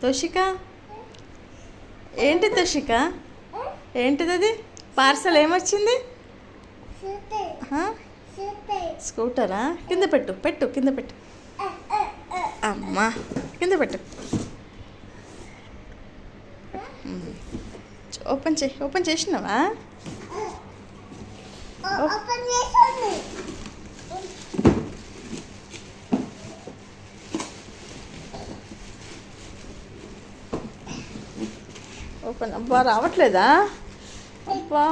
తోషిక, ఏంటి తోషిక? ఏంటిది అది? పార్సల్ ఏమొచ్చింది? స్కూటరా? కింద పెట్టు, పెట్టు, కింద పెట్టు. అమ్మా, కింద పెట్టు. ఓపెన్ చేయి. ఓపెన్ చేసినావా? ఓపెన్. అబ్బా, రావట్లేదా? అబ్బా,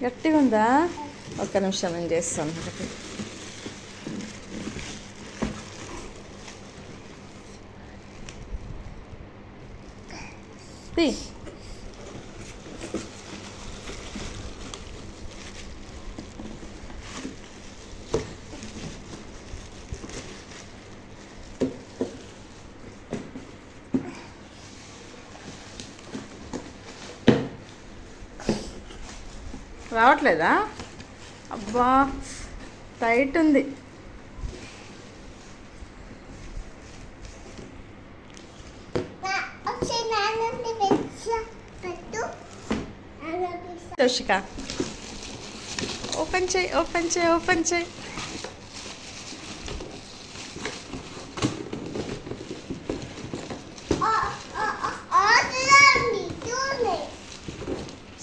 గట్టిగా ఉందా? ఒక్క నిమిషం నేను చేస్తాను. తీ. రావట్లేదా? అబ్బా, టైట్ ఉంది. తోషిక, ఓపెన్ చేయి, ఓపెన్ చేయి, ఓపెన్ చేయి.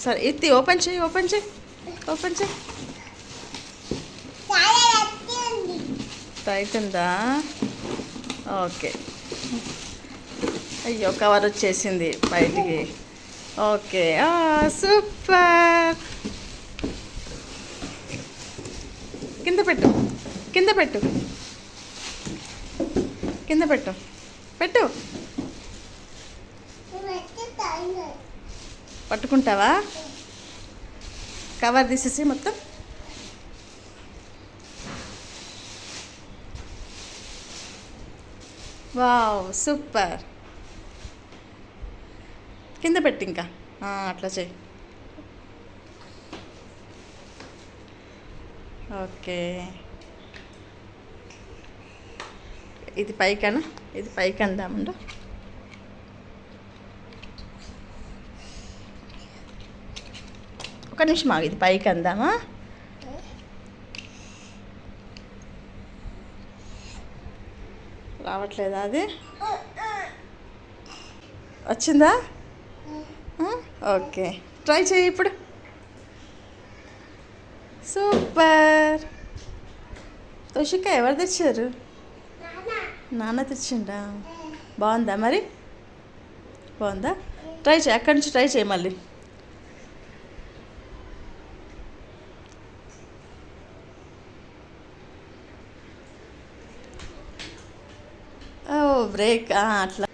సరే, ఇది ఓపెన్ చేయి, ఓపెన్ చేయి, ఓపెన్ చేయి. టైట్ ఉందా? ఓకే. అయ్యో, కవర్ వచ్చేసింది బయటికి. Okay, super. కింద పెట్టు, కింద పెట్టు, కింద పెట్టు, పెట్టు. పట్టుకుంటావా? కవర్ తీసేసి మొత్తం. Wow, super. కింద పెట్టి ఇంకా అట్లా చెయ్యి. ఓకే, ఇది పైకనా? ఇది పైకి అందామండు. ఒక నిమిషం ఆగు, ఇది పైకి అందామా? రావట్లేదా? అది వచ్చిందా? ఓకే, ట్రై చేయి ఇప్పుడు. సూపర్. తోషిక, ఎవరు తెచ్చారు? నాన్న తెచ్చిండా? బాగుందా మరి? బాగుందా? ట్రై చేయి, అక్కడి నుంచి ట్రై చేయి మళ్ళీ. ఓ, బ్రేక్ అట్లా.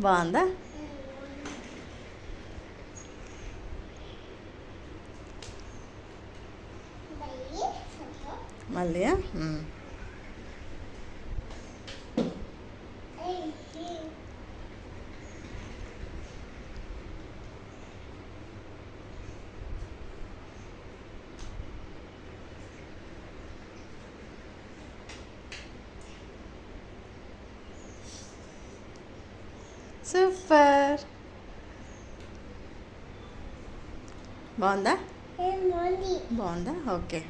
బాగుందా? మళ్ళీ సూపర్. బాగుందా? బాగుందా? ఓకే.